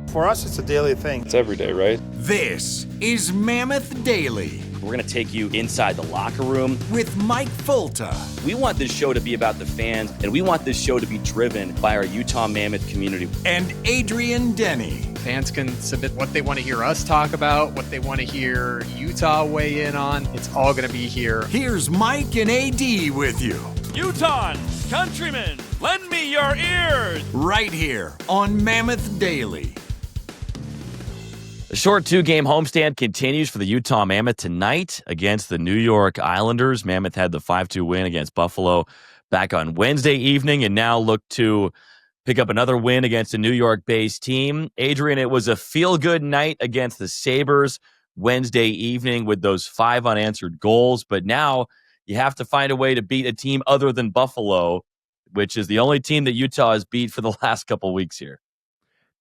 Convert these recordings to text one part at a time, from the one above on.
For us, it's a daily thing. It's every day, right? This is Mammoth Daily We're going to take you inside the locker room with Mike Fulta. We want this show to be about the fans, and we want this show to be driven by our Utah Mammoth community. And Adrian Denny. Fans can submit what they want to hear us talk about, what they want to hear Utah weigh in on. It's all going to be here. Here's Mike and AD with you. Utahns, countrymen, lend me your ears. Right here on Mammoth Daily. The short two-game homestand continues for the Utah Mammoth tonight against the New York Islanders. Mammoth had the 5-2 win against Buffalo back on Wednesday evening and now look to pick up another win against a New York-based team. Adrian, it was a feel-good night against the Sabres Wednesday evening with those 5 unanswered goals, but now you have to find a way to beat a team other than Buffalo, which is the only team that Utah has beat for the last couple weeks here.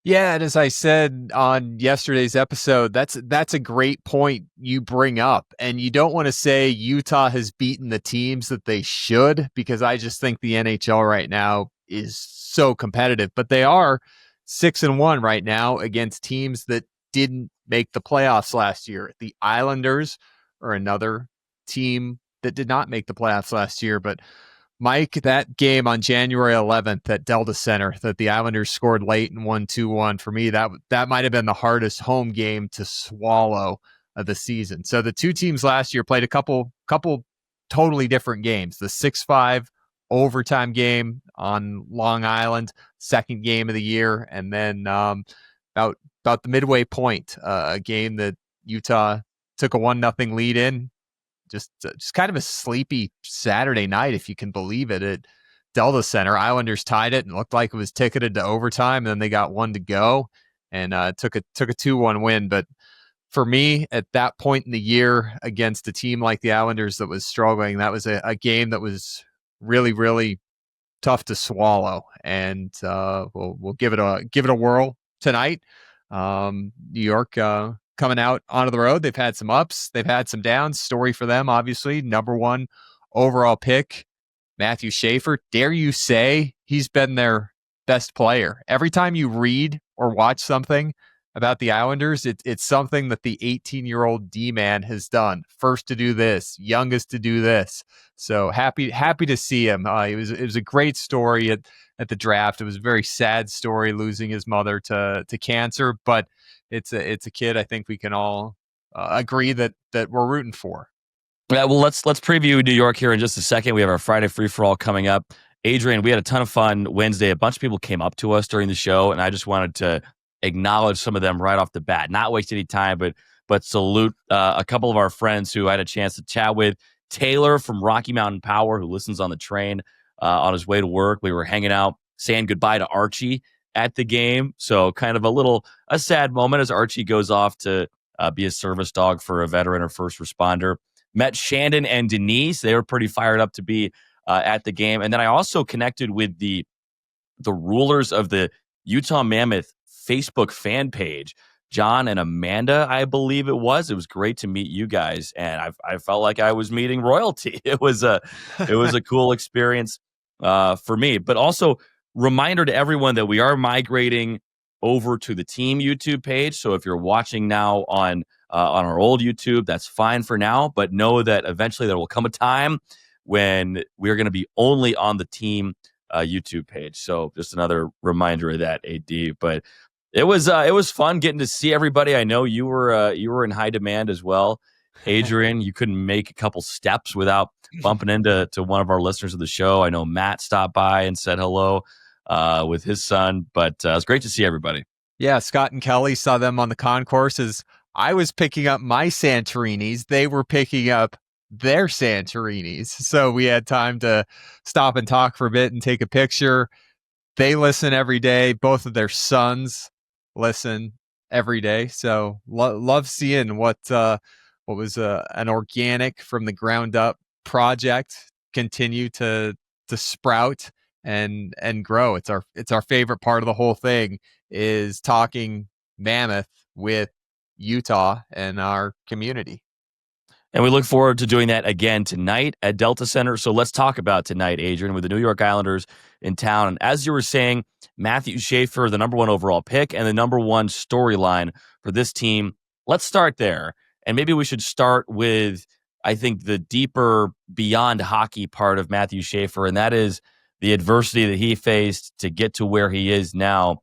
Yeah, and as I said on yesterday's episode, that's a great point you bring up. And you don't want to say Utah has beaten the teams that they should, because I just think the NHL right now is so competitive. But they are 6-1 right now against teams that didn't make the playoffs last year. The Islanders are another team that did not make the playoffs last year, but Mike, that game on January 11th at Delta Center that the Islanders scored late and won 2-1, for me, that might have been the hardest home game to swallow of the season. So the two teams last year played a couple totally different games. The 6-5 overtime game on Long Island, second game of the year, and then about the midway point, a game that Utah took a 1-0 lead in. Just kind of a sleepy Saturday night, if you can believe it, at Delta Center. Islanders tied it and looked like it was ticketed to overtime, and then they got one to go and took a 2-1 win. But for me, at that point in the year against a team like the Islanders that was struggling, that was a game that was really, really tough to swallow. And we'll give it a whirl tonight. New York coming out onto the road. They've had some ups, they've had some downs. Story for them, obviously. Number 1 overall pick, Matthew Schaefer. Dare you say he's been their best player? Every time you read or watch something about the Islanders, it's something that the 18-year-old D-man has done. First to do this, youngest to do this. So happy to see him. It was a great story at the draft. It was a very sad story, losing his mother to cancer, but it's a kid I think we can all agree that we're rooting for. Yeah, well, let's preview New York here in just a second. We have our Friday Free-for-All coming up. Adrian, we had a ton of fun Wednesday. A bunch of people came up to us during the show, and I just wanted to acknowledge some of them right off the bat. Not waste any time, but salute a couple of our friends who I had a chance to chat with. Taylor from Rocky Mountain Power, who listens on the train on his way to work. We were hanging out, saying goodbye to Archie at the game. So kind of a sad moment as Archie goes off to be a service dog for a veteran or first responder. Met Shandon and Denise. They were pretty fired up to be at the game. And then I also connected with the rulers of the Utah Mammoth Facebook fan page, John and Amanda, I believe it was. It was great to meet you guys, and I felt like I was meeting royalty. It was a cool experience for me. But also, reminder to everyone that we are migrating over to the team YouTube page. So if you're watching now on our old YouTube, that's fine for now. But know that eventually there will come a time when we're going to be only on the team YouTube page. So just another reminder of that, AD. But it was fun getting to see everybody. I know you were in high demand as well, Adrian. You couldn't make a couple steps without bumping into one of our listeners of the show. I know Matt stopped by and said hello with his son, but it was great to see everybody. Yeah, Scott and Kelly, saw them on the concourse as I was picking up my Santorinis. They were picking up their Santorinis. So we had time to stop and talk for a bit and take a picture. They listen every day. Both of their sons listen every day. So love seeing what was an organic from the ground up project continue to sprout and grow. It's our favorite part of the whole thing, is talking Mammoth with Utah and our community. And we look forward to doing that again tonight at Delta Center. So let's talk about tonight, Adrian, with the New York Islanders in town. And as you were saying, Matthew Schaefer, the number 1 overall pick and the number 1 storyline for this team. Let's start there. And maybe we should start with, I think, the deeper beyond hockey part of Matthew Schaefer, and that is the adversity that he faced to get to where he is now.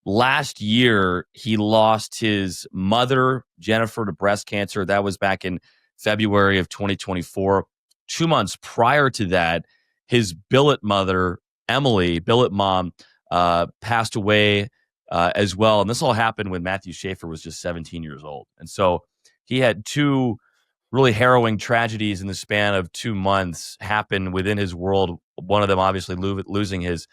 Last year, he lost his mother, Jennifer, to breast cancer. That was back in February of 2024. 2 months prior to that, his billet mother, Emily, billet mom, passed away as well. And this all happened when Matthew Schaefer was just 17 years old. And so he had 2 really harrowing tragedies in the span of 2 months happen within his world. One of them, obviously, losing his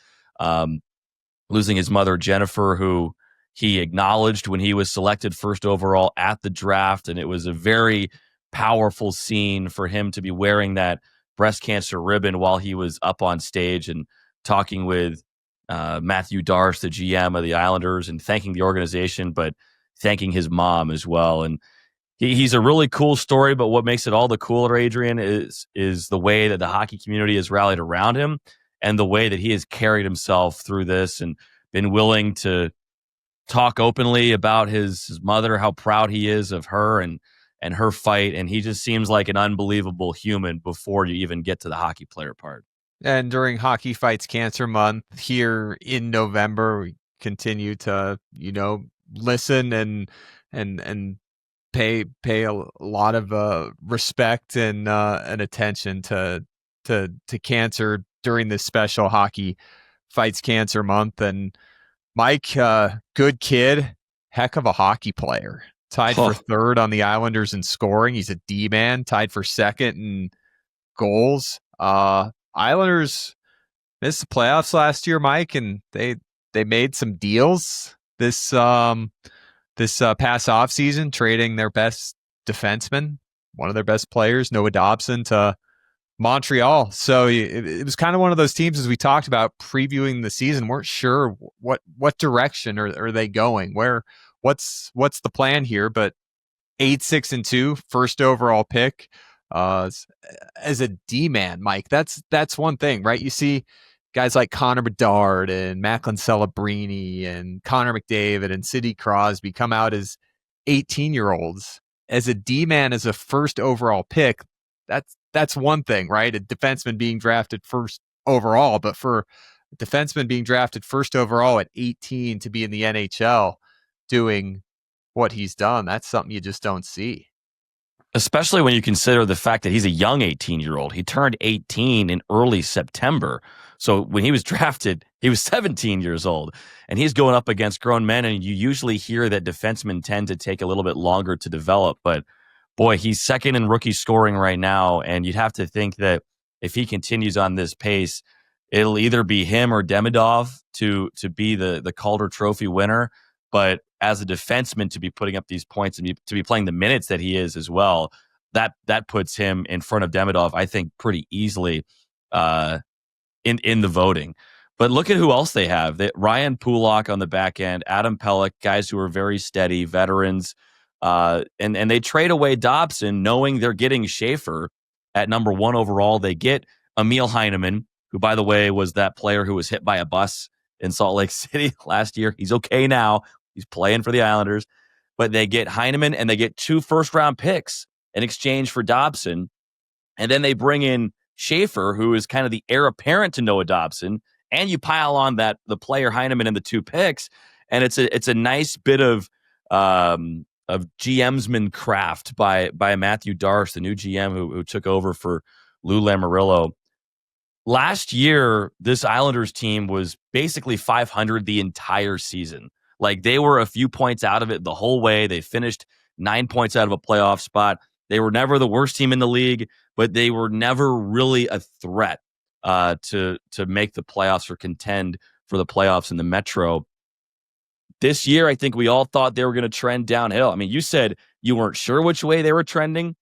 mother, Jennifer, who he acknowledged when he was selected first overall at the draft. And it was a very powerful scene for him to be wearing that breast cancer ribbon while he was up on stage and talking with Matthew Darsh, the GM of the Islanders, and thanking the organization, but thanking his mom as well. And he's a really cool story, but what makes it all the cooler, Adrian, is the way that the hockey community has rallied around him and the way that he has carried himself through this and been willing to talk openly about his mother, how proud he is of her and her fight. And he just seems like an unbelievable human before you even get to the hockey player part. And during Hockey Fights Cancer Month here in November, we continue to, listen and pay a lot of respect and attention to cancer during this special Hockey Fights Cancer Month. And Mike, good kid, heck of a hockey player. Tied for 3rd on the Islanders in scoring. He's a D-man, tied for 2nd in goals. Islanders missed the playoffs last year, Mike, and they made some deals this past offseason, trading their best defenseman, one of their best players, Noah Dobson, to Montreal. So it was kind of one of those teams, as we talked about previewing the season, weren't sure what direction are they going, what's the plan here. But 8-6-2, first overall pick as a D-man, Mike. That's one thing, right? You see guys like Connor Bedard and Macklin Celebrini and Connor McDavid and Sidney Crosby come out as 18-year-olds. As a D-man, as a first overall pick, that's one thing, right? A defenseman being drafted first overall, but for a defenseman being drafted first overall at 18 to be in the NHL doing what he's done, that's something you just don't see. Especially when you consider the fact that he's a young 18-year-old. He turned 18 in early September. So when he was drafted, he was 17 years old. And he's going up against grown men, and you usually hear that defensemen tend to take a little bit longer to develop. But boy, he's 2nd in rookie scoring right now, and you'd have to think that if he continues on this pace, it'll either be him or Demidov to be the Calder Trophy winner. But as a defenseman, to be putting up these points and to be playing the minutes that he is as well, that puts him in front of Demidov, I think, pretty easily in the voting. But look at who else they have. Ryan Pulock on the back end, Adam Pelech, guys who are very steady, veterans. And they trade away Dobson knowing they're getting Schaefer at number 1 overall. They get Emil Heineman, who, by the way, was that player who was hit by a bus in Salt Lake City last year. He's okay now. He's playing for the Islanders. But they get Heineman and they get 2 first-round picks in exchange for Dobson. And then they bring in Schaefer, who is kind of the heir apparent to Noah Dobson. And you pile on that the player Heineman and the 2 picks. And it's a nice bit of GMsman craft by Matthew Darsh, the new GM who took over for Lou Lamoriello. Last year, this Islanders team was basically 500 the entire season. Like, they were a few points out of it the whole way. They finished 9 points out of a playoff spot. They were never the worst team in the league, but they were never really a threat to make the playoffs or contend for the playoffs in the Metro. This year, I think we all thought they were going to trend downhill. I mean, you said you weren't sure which way they were trending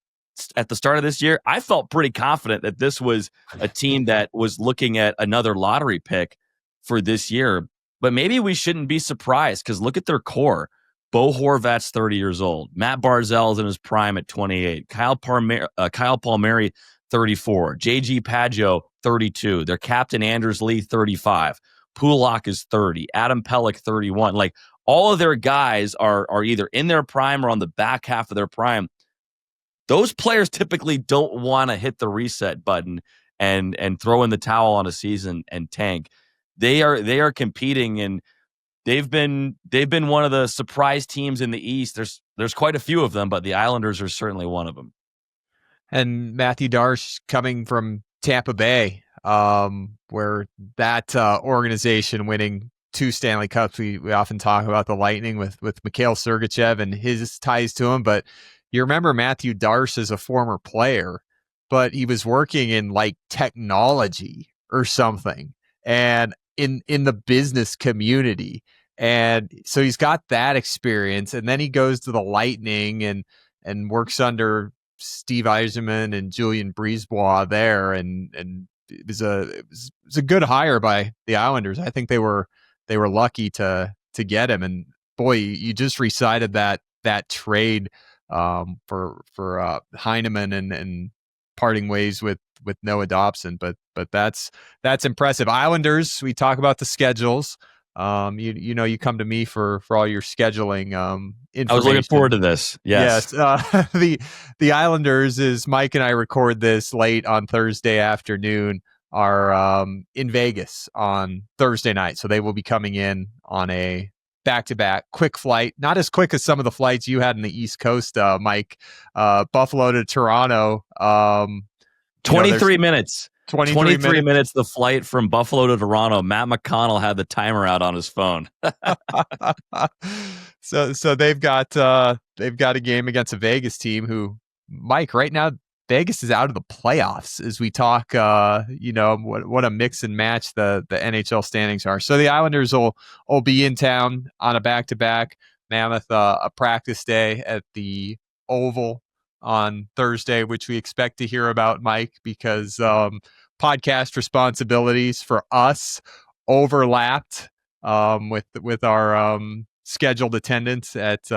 at the start of this year. I felt pretty confident that this was a team that was looking at another lottery pick for this year. But maybe we shouldn't be surprised, because look at their core. Bo Horvat's 30 years old. Matt Barzell's in his prime at 28. Kyle Palmieri, 34. JG Pageau, 32. Their captain, Anders Lee, 35. Pulak is 30. Adam Pelech, 31. Like, all of their guys are either in their prime or on the back half of their prime. Those players typically don't want to hit the reset button and throw in the towel on a season and tank. They are competing, and they've been one of the surprise teams in the East. There's quite a few of them, but the Islanders are certainly one of them. And Matthew Darche coming from Tampa Bay, where that organization winning 2 Stanley Cups. We often talk about the Lightning with Mikhail Sergachev and his ties to him, but you remember Matthew Darche as a former player, but he was working in like technology or something, and in the business community. And so he's got that experience, and then he goes to the Lightning and works under Steve Yzerman and Julien Brisebois there, and it was a good hire by the Islanders. I think they were lucky to get him. And boy, you just recited that trade for Heineman and parting ways with Noah Dobson, but that's impressive. Islanders, we talk about the schedules. You come to me for all your scheduling information. I was looking forward to this. Yes. The Islanders, as Mike and I record this late on Thursday afternoon, are in Vegas on Thursday night. So they will be coming in on a back-to-back quick flight, not as quick as some of the flights you had in the East Coast, Mike. Buffalo to Toronto. 23 minutes. 23 minutes, the flight from Buffalo to Toronto. Matt McConnell had the timer out on his phone. So they've got a game against a Vegas team who, Mike, right now Vegas is out of the playoffs as we talk. What a mix and match the NHL standings are. So the Islanders will be in town on a back-to-back. Mammoth, a practice day at the Oval on Thursday, which we expect to hear about, Mike, because podcast responsibilities for us overlapped with our scheduled attendance at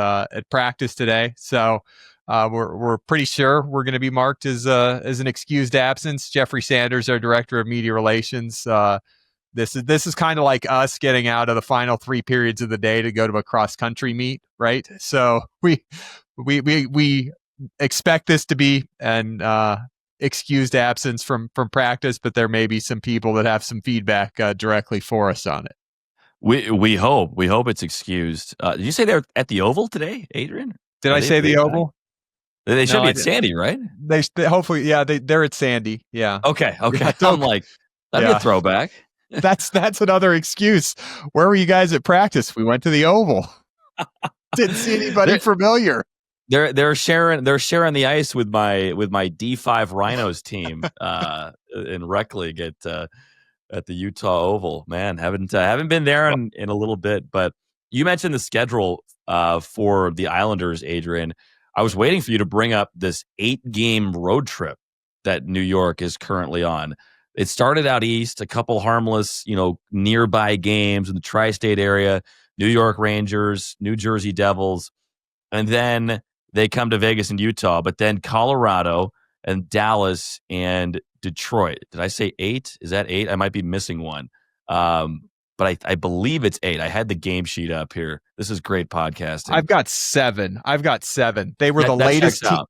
practice today. So we're pretty sure we're going to be marked as an excused absence. Jeffrey Sanders, our director of media relations, this is kind of like us getting out of the final 3 periods of the day to go to a cross country meet, right? So we expect this to be an excused absence from practice, but there may be some people that have some feedback directly for us on it. We hope it's excused. Did you say they're at the Oval today, Adrian? Did I say the Oval? They should be at Sandy, right? They hopefully, yeah, they're at Sandy. Yeah. Okay. Yeah, I'm like, that'd be a throwback. That's another excuse. Where were you guys at practice? We went to the Oval. Didn't see anybody familiar. They're sharing the ice with my D5 Rhinos team in rec league at the Utah Oval. Man, haven't been there in a little bit. But you mentioned the schedule for the Islanders, Adrian. I was waiting for you to bring up this 8-game road trip that New York is currently on. It started out east, a couple harmless, nearby games in the tri-state area, New York Rangers, New Jersey Devils, and then they come to Vegas and Utah, but then Colorado and Dallas and Detroit. Did I say 8? Is that 8? I might be missing one. But I believe it's 8. I had the game sheet up here. This is great podcasting. I've got 7. They were the latest team.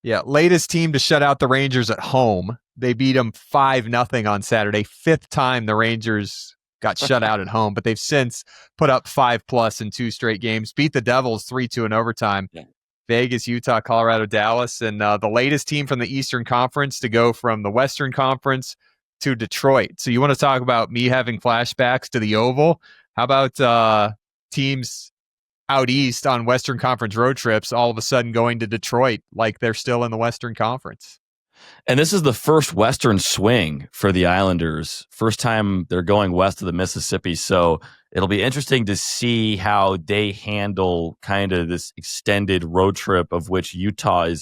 Yeah, latest team to shut out the Rangers at home. They beat them 5-0 on Saturday. 5th time the Rangers got shut out at home, but they've since put up 5+ in 2 straight games. Beat the Devils 3-2 in overtime. Yeah. Vegas, Utah, Colorado, Dallas, and the latest team from the Eastern Conference to go from the Western Conference to Detroit. So you want to talk about me having flashbacks to the Oval? How about teams out east on Western Conference road trips all of a sudden going to Detroit like they're still in the Western Conference? And this is the first Western swing for the Islanders. First time they're going west of the Mississippi. So it'll be interesting to see how they handle kind of this extended road trip, of which Utah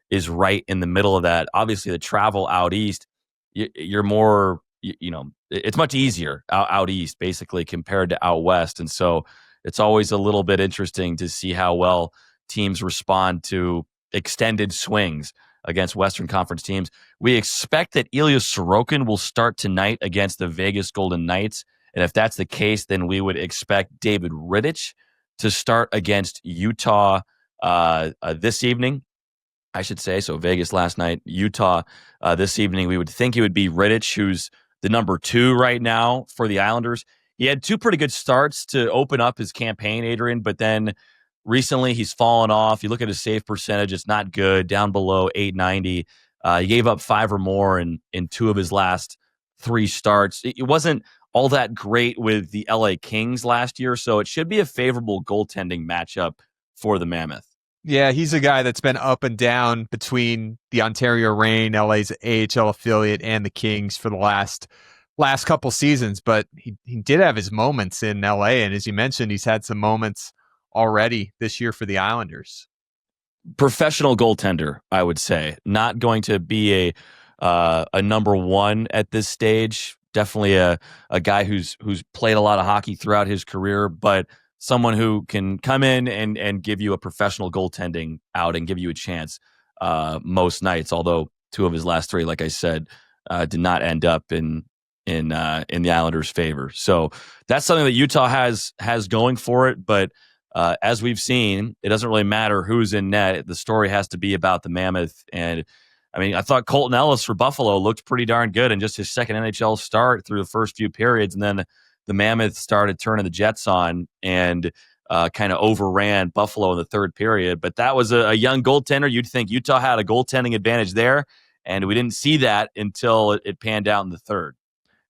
is right in the middle of that. Obviously, the travel out east, you're more, it's much easier out east, basically, compared to out west. And so it's always a little bit interesting to see how well teams respond to extended swings against Western Conference teams. We expect that Ilya Sorokin will start tonight against the Vegas Golden Knights. And if that's the case, then we would expect David Rittich to start against Utah this evening, I should say. So Vegas last night, Utah this evening. We would think it would be Rittich, who's the number 2 right now for the Islanders. He had 2 pretty good starts to open up his campaign, Adrian, but then recently he's fallen off. You look at his save percentage, it's not good, down below 890. He gave up 5 or more in 2 of his last 3 starts. It wasn't all that great with the LA Kings last year, so it should be a favorable goaltending matchup for the Mammoth. Yeah, he's a guy that's been up and down between the Ontario Reign, LA's AHL affiliate, and the Kings for the last couple seasons, but he did have his moments in LA, and as you mentioned, he's had some moments already this year for the Islanders. Professional goaltender, I would say. Not going to be a number 1 at this stage. Definitely a guy who's played a lot of hockey throughout his career, but someone who can come in and give you a professional goaltending out and give you a chance most nights. Although 2 of his last 3, like I said, did not end up in the Islanders' favor. So that's something that Utah has going for it. But as we've seen, it doesn't really matter who's in net. The story has to be about the Mammoth. And I mean, I thought Colton Ellis for Buffalo looked pretty darn good in just his second NHL start through the first few periods. And then the Mammoth started turning the Jets on and kind of overran Buffalo in the third period. But that was a young goaltender. You'd think Utah had a goaltending advantage there. And we didn't see that until it panned out in the third.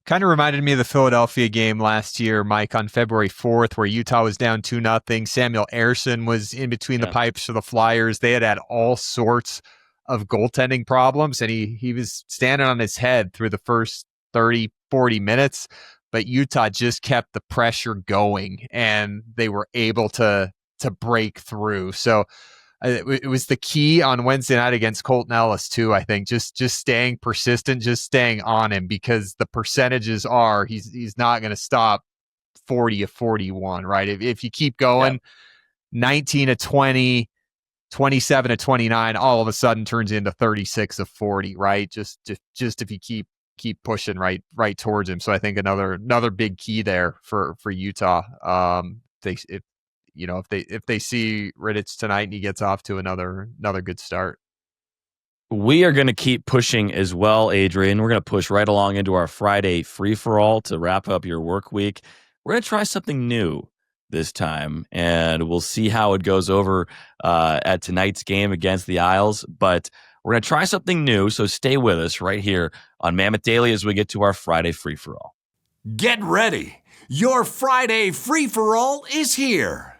Kind of reminded me of the Philadelphia game last year, Mike, on February 4th, where Utah was down 2-0. Samuel Ersson was in between the pipes for the Flyers. They had all sorts of goaltending problems, and he was standing on his head through the first 30, 40 minutes, but Utah just kept the pressure going, and they were able to break through. So it was the key on Wednesday night against Colton Ellis too. I think just staying persistent, just staying on him, because the percentages are he's not going to stop 40 of 41, right? If you keep going, 19 of 20, 27 of 29, all of a sudden turns into 36 of 40, right? Just if you keep pushing right towards him. So I think another big key there for Utah. If they see Rittich tonight and he gets off to another good start. We are going to keep pushing as well, Adrian. We're going to push right along into our Friday free-for-all to wrap up your work week. We're going to try something new this time, and we'll see how it goes over at tonight's game against the Isles. But we're going to try something new, so stay with us right here on Mammoth Daily as we get to our Friday free-for-all. Get ready. Your Friday free-for-all is here.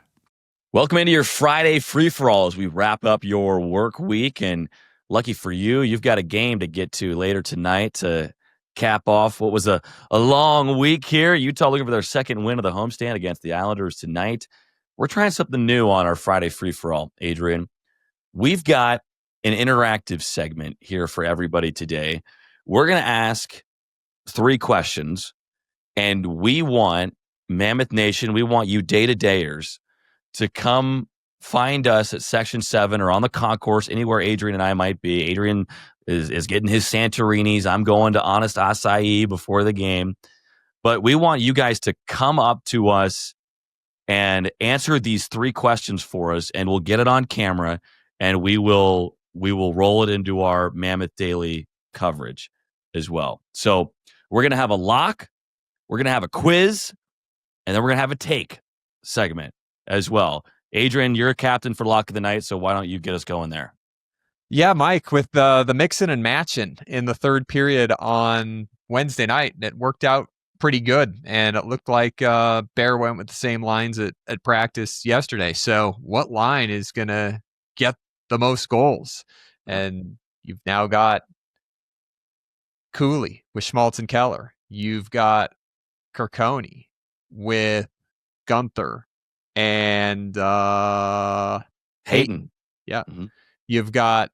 Welcome into your Friday free-for-all as we wrap up your work week. And lucky for you, you've got a game to get to later tonight to cap off what was a long week here. Utah looking for their second win of the homestand against the Islanders tonight. We're trying something new on our Friday free-for-all, Adrian. We've got an interactive segment here for everybody today. We're going to ask 3 questions, and we want Mammoth Nation, we want you day-to-dayers to come find us at Section 7 or on the concourse, anywhere Adrian and I might be. Adrian is getting his Santorinis. I'm going to Honest Acai before the game. But we want you guys to come up to us and answer these 3 questions for us, and we'll get it on camera, and we will roll it into our Mammoth Daily coverage as well. So we're going to have a lock, we're going to have a quiz, and then we're going to have a take segment as well. Adrian, you're a captain for Lock of the Night, so why don't you get us going there? Yeah, Mike, with the mixing and matching in the third period on Wednesday night, it worked out pretty good, and it looked like Bear went with the same lines at practice yesterday. So what line is going to get the most goals? And you've now got Cooley with Schmaltz and Keller. You've got Kirkoni with Gunther and Hayton. Yeah. Mm-hmm. You've got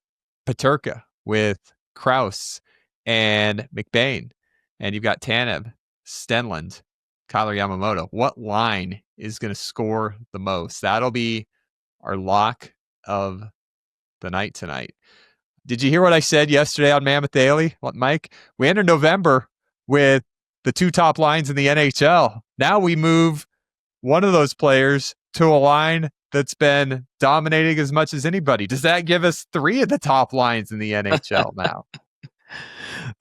Peterka with Krause and McBain. And you've got Tanev, Stenland, Kyler Yamamoto. What line is going to score the most? That'll be our lock of the night tonight. Did you hear what I said yesterday on Mammoth Daily, Mike? We enter November with the 2 top lines in the NHL. Now we move one of those players to a line that's been dominating as much as anybody. Does that give us 3 of the top lines in the NHL now?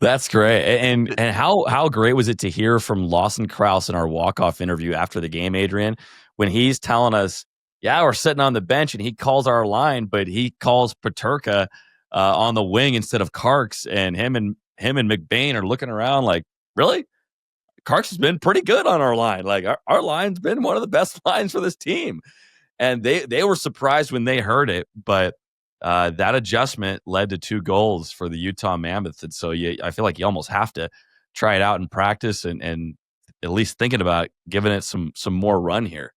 That's great. And how great was it to hear from Lawson Krause in our walk-off interview after the game, Adrian, when he's telling us, yeah, we're sitting on the bench and he calls our line, but he calls Peterka on the wing instead of Karks, and him and McBain are looking around like, really? Karks has been pretty good on our line. Like our line's been one of the best lines for this team. And they were surprised when they heard it, but that adjustment led to 2 goals for the Utah Mammoth. And so I feel like you almost have to try it out in practice and at least thinking about giving it some more run here.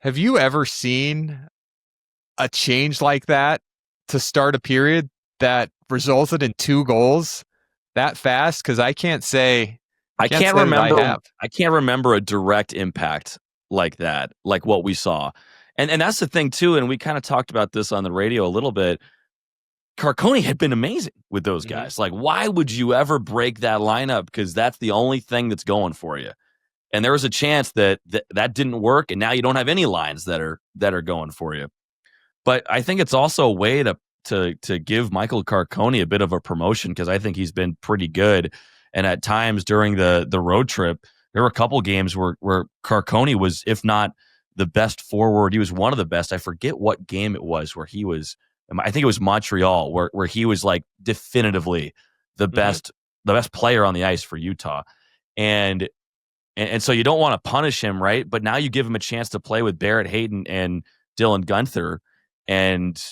Have you ever seen a change like that to start a period that resulted in 2 goals that fast? Because I can't remember. I can't remember a direct impact like that, like what we saw. And that's the thing too. And we kind of talked about this on the radio a little bit. Carcone had been amazing with those guys. Like, why would you ever break that lineup? Because that's the only thing that's going for you. And there was a chance that didn't work, and now you don't have any lines that are going for you. But I think it's also a way to give Michael Carcone a bit of a promotion, because I think he's been pretty good. And at times during the road trip, there were a couple games where Carcone was, if not the best forward, he was one of the best. I forget what game it was where he was. I think it was Montreal where he was like definitively the best player on the ice for Utah. And so you don't want to punish him, right? But now you give him a chance to play with Barrett Hayton and Dylan Guenther. And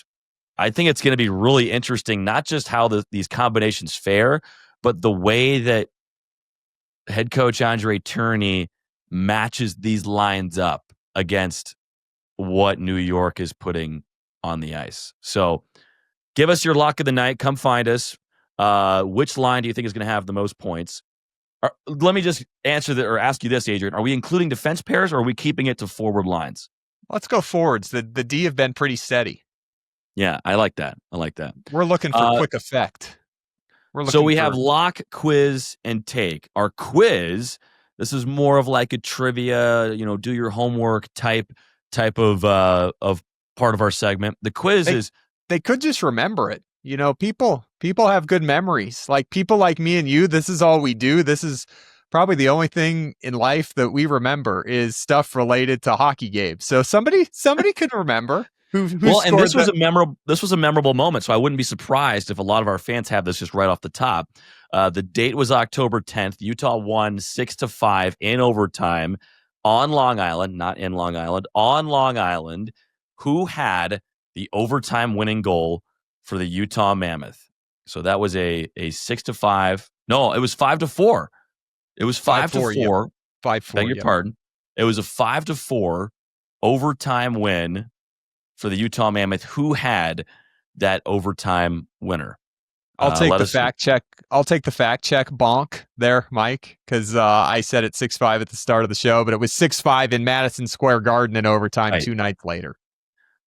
I think it's going to be really interesting, not just how these combinations fare, but the way that head coach André Tourigny matches these lines up against what New York is putting on the ice. So give us your lock of the night. Come find us. Which line do you think is going to have the most points? Let me just answer that or ask you this, Adrian. Are we including defense pairs, or are we keeping it to forward lines? Let's go forwards. The D have been pretty steady. Yeah, I like that. We're looking for quick effect. So we have lock, quiz, and take. Our quiz, this is more of like a trivia, do your homework type of part of our segment. The quiz they could just remember it. People have good memories. Like people like me and you, this is all we do. This is probably the only thing in life that we remember is stuff related to hockey games. So somebody could remember who and this was a memorable moment. So I wouldn't be surprised if a lot of our fans have this just right off the top. The date was October 10th. Utah won 6-5 in overtime on Long Island, not in Long Island, on Long Island. Who had the overtime winning goal for the Utah Mammoth? So that was a 6-5. No, it was 5-4. It was 5-4. Yeah. 5-4. Beg your pardon. It was a 5-4 overtime win for the Utah Mammoth. Who had that overtime winner? I'll take the fact check. I'll take the fact check bonk there, Mike, because I said it 6-5 at the start of the show, but it was 6-5 in Madison Square Garden in overtime right. 2 nights later.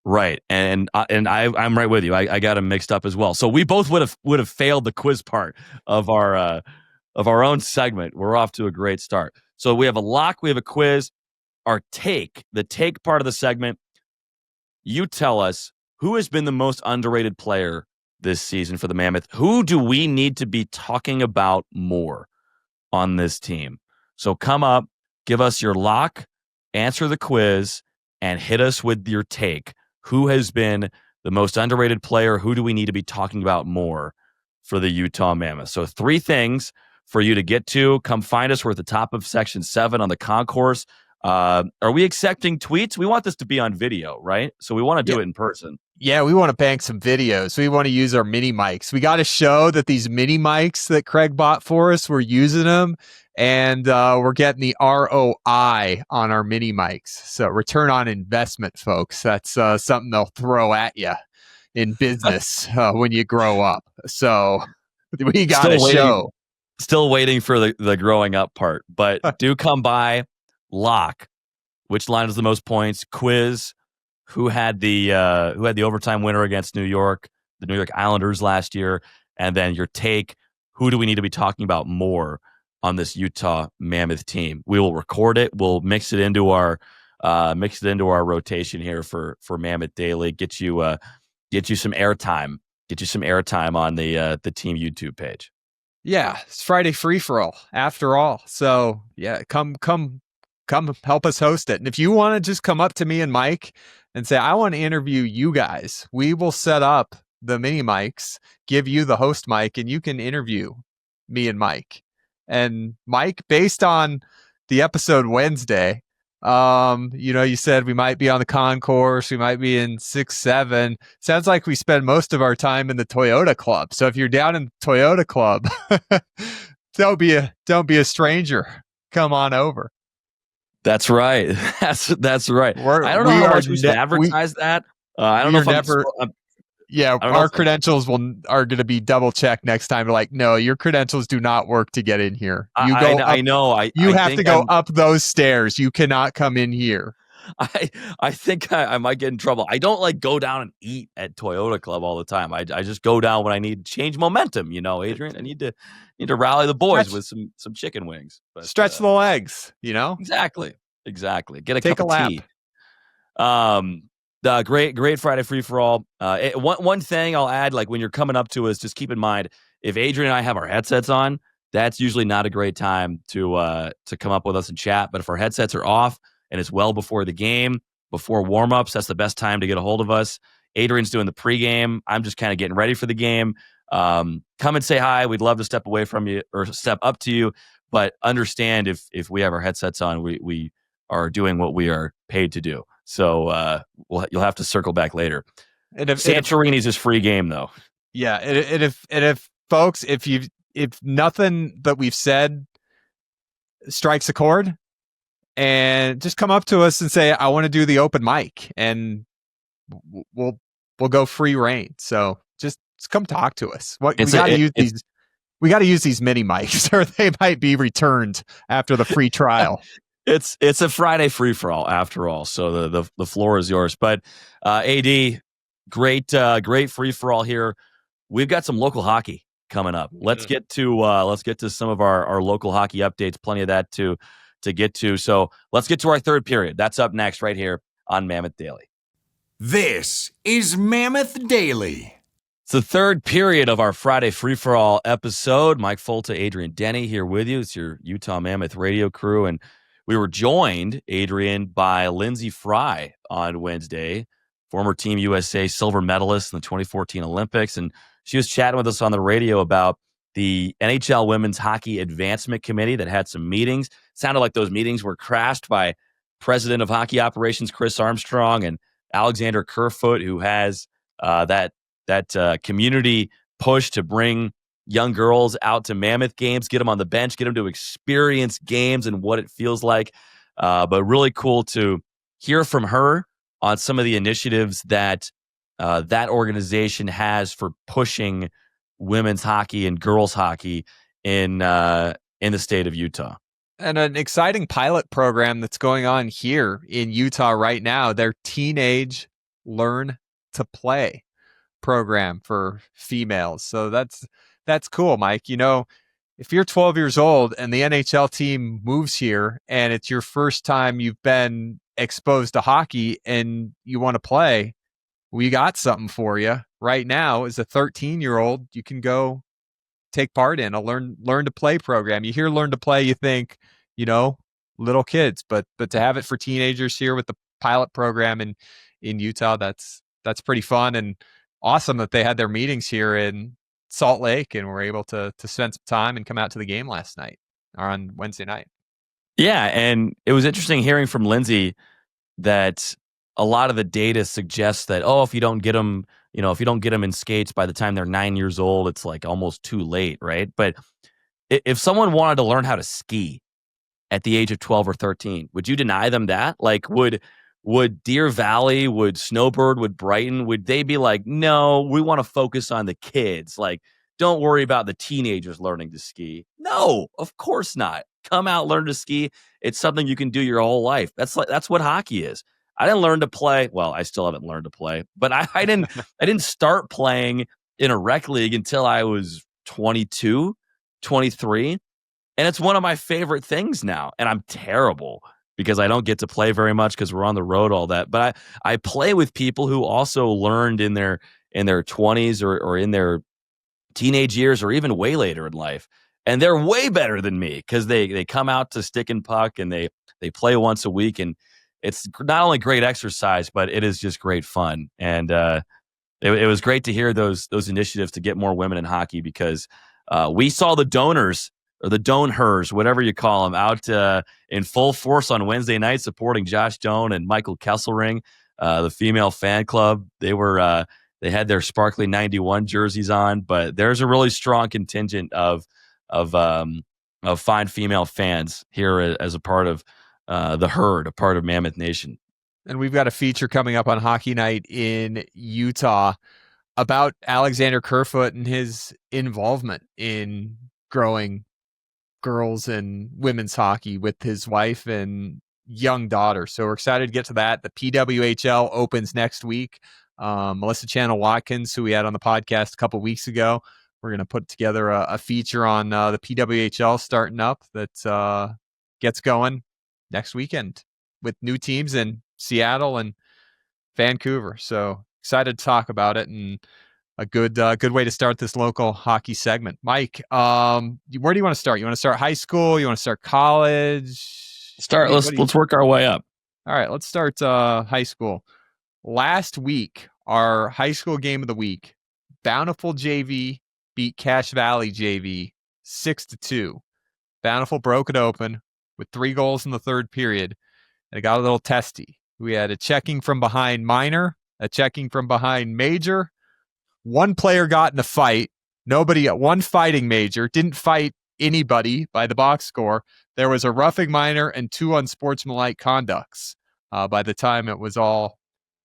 Right, and I'm right with you. I got them mixed up as well. So we both would have failed the quiz part of our own segment. We're off to a great start. So we have a lock, we have a quiz. Our take, the take part of the segment. You tell us who has been the most underrated player this season for the Mammoth. Who do we need to be talking about more on this team? So come up, give us your lock, answer the quiz, and hit us with your take. Who has been the most underrated player? Who do we need to be talking about more for the Utah Mammoth? So 3 things for you to get to. Come find us. We're at the top of section 7 on the concourse. Are we accepting tweets? We want this to be on video, right? So we want to do it in person. Yeah, we want to bank some videos. We want to use our mini mics. We got to show that these mini mics that Craig bought for us, we're using them, and we're getting the ROI on our mini mics. So return on investment, folks. That's something they'll throw at you in business when you grow up. So we got to show. Still waiting for the growing up part, but do come by. lock, which line has the most points, quiz, who had the overtime winner against New York, the New York Islanders last year, and then your take, who do we need to be talking about more on this Utah Mammoth team? We will record it. We'll mix it into our rotation here for Mammoth Daily. Get you some airtime. Get you some airtime on the team YouTube page. Yeah, it's Friday Free-for-All after all. So yeah, come help us host it. And if you want to just come up to me and Mike and say, I want to interview you guys, we will set up the mini mics, give you the host mic, and you can interview me and Mike. And Mike, based on the episode Wednesday, you said we might be on the concourse, we might be in 6-7. Sounds like we spend most of our time in the Toyota Club. So if you're down in the Toyota Club, don't be a stranger. Come on over. That's right. That's right. I don't know how much we should advertise that. I don't know if our credentials are going to be double checked next time. Like, no, your credentials do not work to get in here. I know. You have to go up those stairs. You cannot come in here. I think I might get in trouble. I don't go down and eat at Toyota Club all the time. I just go down when I need to change momentum. Adrian, I need to rally the boys with some chicken wings. But, stretch the legs. Exactly. Get a Take cup a lap. of tea. The great Friday free-for-all. One thing I'll add, when you're coming up to us, just keep in mind, if Adrian and I have our headsets on, that's usually not a great time to come up with us and chat. But if our headsets are off and it's well before the game, before warm-ups, that's the best time to get a hold of us. Adrian's doing the pregame. I'm just kind of getting ready for the game. Come and say hi. We'd love to step away from you or step up to you. But understand if we have our headsets on, we are doing what we are paid to do. So you'll have to circle back later. And if Santorini's is free game, though. Yeah, and if folks, if nothing that we've said strikes a chord, and just come up to us and say, I want to do the open mic, and we'll go free reign. So just come talk to us. We got to use these mini mics, or they might be returned after the free trial. It's a Friday free-for-all after all, so the floor is yours. But AD, great free-for-all here. We've got some local hockey coming up. Let's get to some of our local hockey updates. Plenty of that to get to. So let's get to our third period. That's up next right here on Mammoth Daily. This is Mammoth Daily. It's the third period of our Friday free-for-all episode. Mike Folta, Adrian Denny here with you. It's your Utah Mammoth radio crew, and we were joined, Adrian, by Lindsey Fry on Wednesday, former Team USA silver medalist in the 2014 Olympics. And she was chatting with us on the radio about the NHL Women's Hockey Advancement Committee that had some meetings. Sounded like those meetings were crashed by President of Hockey Operations Chris Armstrong and Alexander Kerfoot, who has that community push to bring young girls out to Mammoth games, get them on the bench, get them to experience games and what it feels like. But really cool to hear from her on some of the initiatives that that organization has for pushing women's hockey and girls hockey in the state of Utah. And an exciting pilot program that's going on here in Utah right now, their Teenage Learn to Play program for females. So that's cool, Mike. If you're 12 years old and the NHL team moves here and it's your first time you've been exposed to hockey and you want to play, we got something for you right now. As a 13-year-old, you can go take part in a learn to play program. You hear learn to play, you think, little kids, but to have it for teenagers here with the pilot program in Utah, that's pretty fun and awesome that they had their meetings here in Salt Lake and were able to spend some time and come out to the game last night or on Wednesday night. Yeah, and it was interesting hearing from Lindsey that a lot of the data suggests that, if you don't get them, in skates by the time they're 9 years old, it's almost too late, right? But if someone wanted to learn how to ski at the age of 12 or 13, would you deny them that? Would Deer Valley, would Snowbird, would Brighton, would they be like, no, we want to focus on the kids. Don't worry about the teenagers learning to ski. No, of course not. come out, learn to ski. It's something you can do your whole life. That's what hockey is. I didn't learn to play. Well, I still haven't learned to play, but I didn't start playing in a rec league until I was 22, 23. And it's one of my favorite things now. And I'm terrible because I don't get to play very much because we're on the road, all that. But I play with people who also learned in their 20s or in their teenage years or even way later in life. And they're way better than me because they come out to stick and puck and they play once a week. And it's not only great exercise, but it is just great fun. And it was great to hear those initiatives to get more women in hockey because we saw the donors or the donors, whatever you call them, out in full force on Wednesday night supporting Josh Doan and Michael Kesselring, the female fan club. They had their sparkly 91 jerseys on, but there's a really strong contingent of fine female fans here as a part of the herd, a part of Mammoth Nation. And we've got a feature coming up on Hockey Night in Utah about Alexander Kerfoot and his involvement in growing girls and women's hockey with his wife and young daughter. So we're excited to get to that. The PWHL opens next week. Melissa Channel-Watkins, who we had on the podcast a couple weeks ago, we're going to put together a feature on the PWHL starting up that gets going next weekend with new teams in Seattle and Vancouver. So excited to talk about it and a good way to start this local hockey segment. Mike, where do you want to start? You want to start high school? You want to start college? Let's work our way up. All right, let's start high school. Last week, our high school game of the week, Bountiful JV beat Cache Valley JV 6-2. Bountiful broke it open with 3 goals in the third period, and it got a little testy. We had a checking from behind minor, a checking from behind major. One player got in a fight. One fighting major, didn't fight anybody by the box score. There was a roughing minor and 2 unsportsmanlike conducts by the time it was all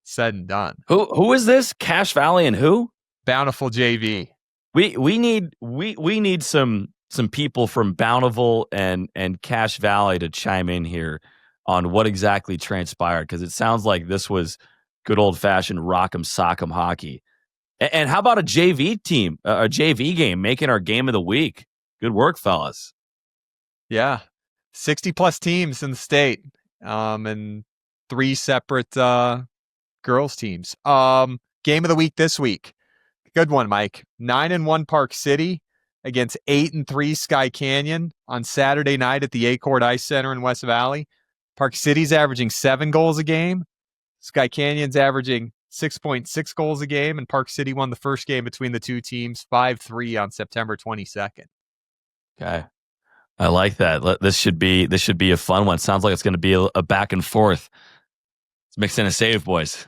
said and done. Who is this? Cache Valley and who? Bountiful JV. We need some people from Bountiful and Cache Valley to chime in here on what exactly transpired, because it sounds like this was good old fashioned rock'em sock'em hockey. And how about a JV team, a JV game making our game of the week? Good work, fellas. Yeah, 60 plus teams in the state, and 3 separate girls teams. Game of the week this week. Good one, Mike. 9-1 Park City against 8-3 Sky Canyon on Saturday night at the Acord Ice Center in West Valley. Park City's averaging 7 goals a game. Sky Canyon's averaging 6.6 goals a game, and Park City won the first game between the two teams 5-3 on September 22nd. Okay. I like that. This should be a fun one. Sounds like it's going to be a back and forth. Let's mix in a save, boys.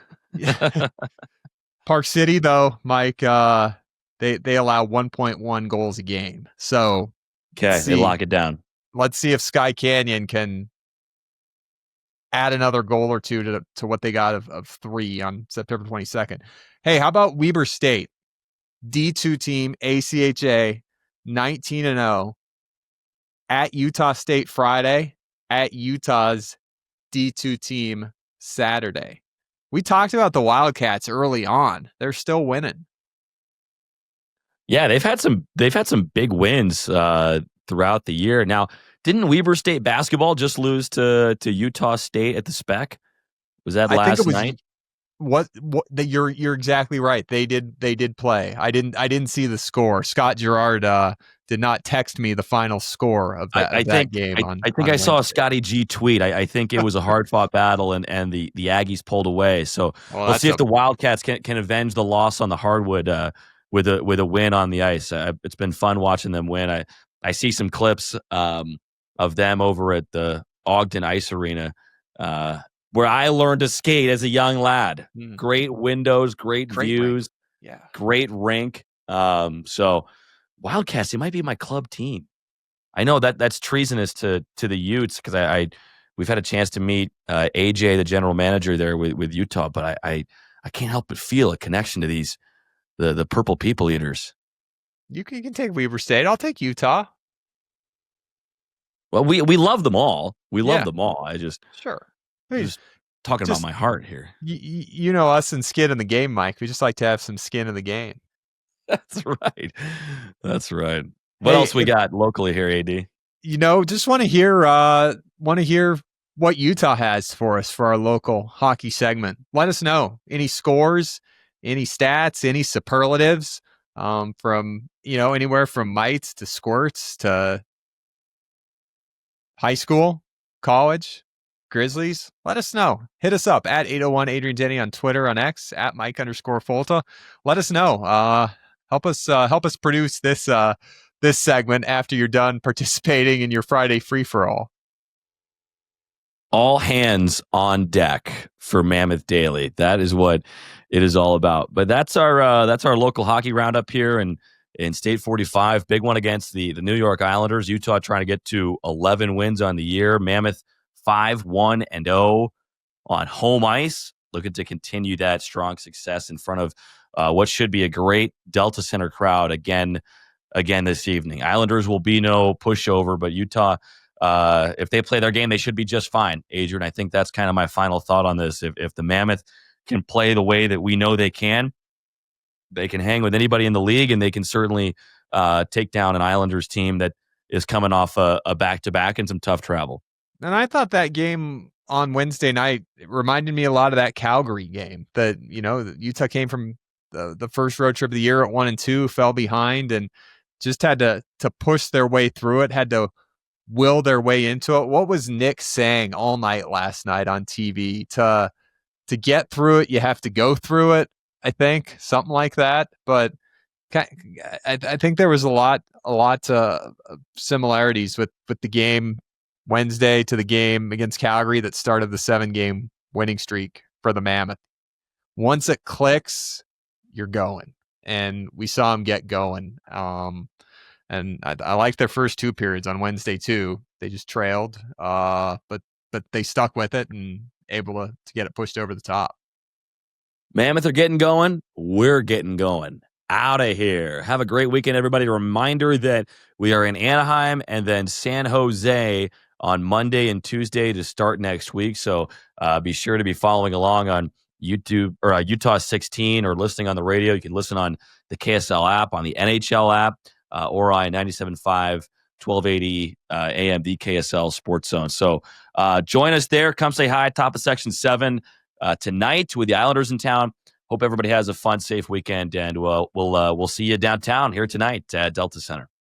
Park City, though, Mike, they allow 1.1 goals a game. So okay, they lock it down. Let's see if Sky Canyon can add another goal or two to what they got of 3 on September 22nd. Hey, how about Weber State? D2 team, ACHA, 19-0 at Utah State Friday, at Utah's D2 team Saturday. We talked about the Wildcats early on. They're still winning. Yeah, they've had some big wins throughout the year. Now, didn't Weber State basketball just lose to Utah State at the Spec? Was that last night? You're exactly right. They did play. I didn't see the score. Scott Gerard did not text me the final score of that game. I think I saw a Scotty G tweet. I think it was a hard fought battle and the Aggies pulled away. So we'll see if the Wildcats can avenge the loss on the hardwood with a win on the ice. It's been fun watching them win. I see some clips of them over at the Ogden Ice Arena, where I learned to skate as a young lad. Great windows, great views, great rink. So Wildcats, they might be my club team. I know that's treasonous to the Utes because we've had a chance to meet AJ, the general manager there with Utah, but I can't help but feel a connection to the Purple People Eaters. You can take Weber State. I'll take Utah. Well, we love them all. We love Yeah. them all. I just Sure. just talking just- about my heart here. You know us and skin in the game, Mike. We just like to have some skin in the game. That's right. That's right. What Hey, else we got locally here, AD? Just want to hear what Utah has for us for our local hockey segment. Let us know any scores, any stats, any superlatives from anywhere from mites to squirts to high school, college, Grizzlies. Let us know. Hit us up at 801 Adrian Denny on Twitter, on X at Mike_Folta. Let us know. Help us produce this segment after you're done participating in your Friday free-for-all. All hands on deck for Mammoth Daily. That is what it is all about. But that's our local hockey roundup here in State 45. Big one against the New York Islanders. Utah trying to get to 11 wins on the year. Mammoth 5-1-0 on home ice, looking to continue that strong success in front of what should be a great Delta Center crowd again this evening. Islanders will be no pushover, but Utah, if they play their game, they should be just fine. Adrian, I think that's kind of my final thought on this. If the Mammoth can play the way that we know they can hang with anybody in the league, and they can certainly take down an Islanders team that is coming off a back-to-back and some tough travel. And I thought that game on Wednesday night, it reminded me a lot of that Calgary game that, Utah came from the first road trip of the year at 1-2, fell behind and just had to push their way through it, had to will their way into it. What was Nick saying all night last night on TV? To get through it, you have to go through it, I think, something like that. But I think there was a lot of similarities with the game Wednesday to the game against Calgary that started the 7-game winning streak for the Mammoth. Once it clicks, you're going. And we saw them get going. And I liked their first 2 periods on Wednesday too. They just trailed, but they stuck with it and able to get it pushed over the top. Mammoth are getting going. We're getting going. Out of here. Have a great weekend, everybody. A reminder that we are in Anaheim and then San Jose on Monday and Tuesday to start next week. So be sure to be following along on YouTube or Utah 16 or listening on the radio. You can listen on the KSL app, on the NHL app, or on 97.5, 1280 AM, the KSL Sports Zone. So join us there. Come say hi, top of Section 7 tonight with the Islanders in town. Hope everybody has a fun, safe weekend, and we'll see you downtown here tonight at Delta Center.